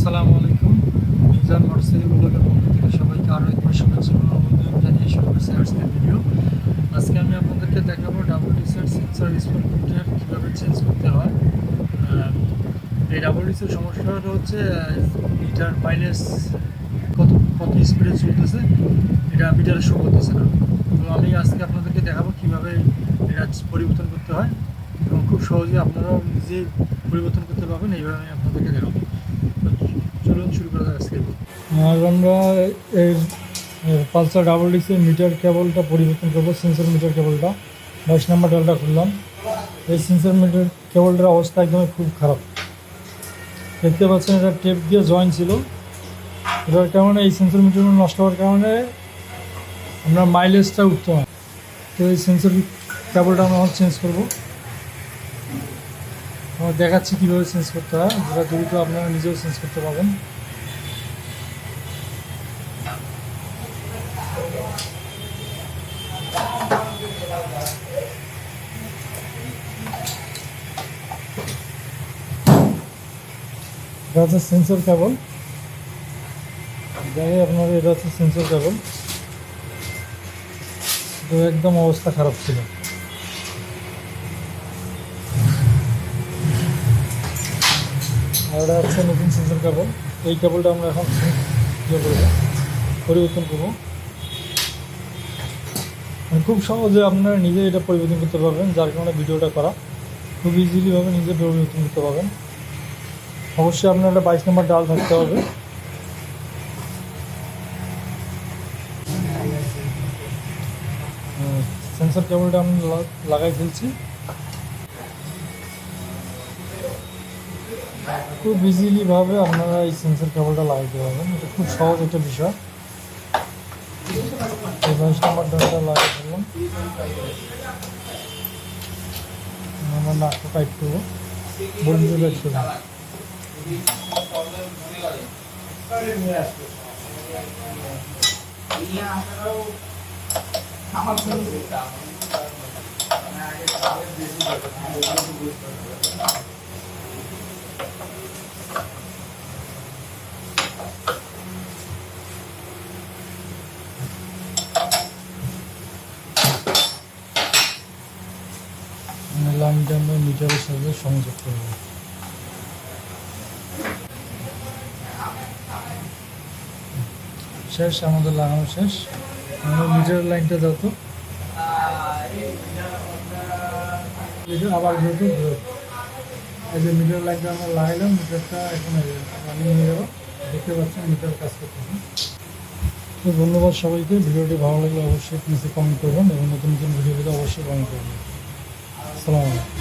আসসালামু আলাইকুম। মিজান মোটরসাইকেল ব্লগের পক্ষ থেকে সবাইকে আরও একবার শুভেচ্ছা এবং অভিনন্দন জানিয়ে শুরু করছি আজকের ভিডিও। আজকে আমি আপনাদেরকে দেখাবো ডাবল ডিসের সেন্সর স্পট মিটার কীভাবে চেঞ্জ করতে হয়। এই ডাবল ডিসের সমস্যাটা হচ্ছে মিটার মাইলেজ কত কত স্পিডে চলতেছে এটা মিটারে শো করতেছে না। তো আমি আজকে আপনাদেরকে দেখাবো কীভাবে এটা পরিবর্তন করতে হয় এবং খুব সহজে আপনারাও নিজেই পরিবর্তন করতে পারবেন। এইভাবে আমি আপনাদেরকে দেখাবো। চলুন শুরু করা যাক আজকে। আর আমরা এই পালসার ডাবল ডিসের মিটার কেবলটা পরিবর্তন করবো। সেন্সর মিটার কেবলটা 22 নম্বর ডালটা খুললাম। এই সেন্সর মিটার কেবলটার অবস্থা একদমই খুব খারাপ। দেখতে পাচ্ছেন এটা টেপ দিয়ে জয়েন ছিল। এটার কারণে এই সেন্সর মিটার নষ্ট হওয়ার কারণে আমরা মাইলেজটা উঠতে হয়। তো এই সেন্সর কেবলটা আমরা চেঞ্জ করবো। আমরা দেখাচ্ছি কীভাবে চেঞ্জ করতে হয়, যেটা দ্রুত আপনারা নিজেও চেঞ্জ করতে পারবেন। এটা হচ্ছে সেন্সর কেবল। দেখে আপনার এটা হচ্ছে সেন্সর কেবল। তো একদম অবস্থা খারাপ ছিল। আর এটা হচ্ছে নতুন সেন্সর কেবল। এই কেবলটা আমরা এখন ইয়ে করবো, পরিবর্তন করবো। খুব সহজে আপনারা নিজে এটা পরিবর্তন করতে পারবেন, যার কারণে ভিডিওটা করা। খুব ইজিলিভাবে নিজে পরিবর্তন করতে পারবেন। অবশ্যই আপনার একটা 22 নম্বর ডাল থাকতে হবে। সেন্সর কেবলটা আমি লাগাই ফেলছি। খুব ইজিলিভাবে আপনারা এই সেন্সর কেবলটা লাগাইতে পারবেন। এটা খুব সহজ একটা বিষয়। 22 নম্বর ডালটা লাগাই ফেললাম। আমরা নাকটা টাইট করবো, বলতে টাইট করবো। লাইনটা আমরা মিটারের সাথে সংযোগ করব। শেষ, আমাদের লাগানো শেষ। আমরা মিটারের লাইনটা যত আবার যেহেতু এই যে মিটার লাইনটা আমরা লাগাইলাম, মিটারটা এখন রানিং হয়ে গেল। দেখতে পাচ্ছেন মিটার কাজ করতেছে। তো ধন্যবাদ সবাইকে। ভিডিওটি ভালো লাগলে অবশ্যই প্লিজ কমেন্ট করবেন এবং নতুন নতুন ভিডিও পেতে অবশ্যই কমেন্ট করবেন। আসসালামু আলাইকুম।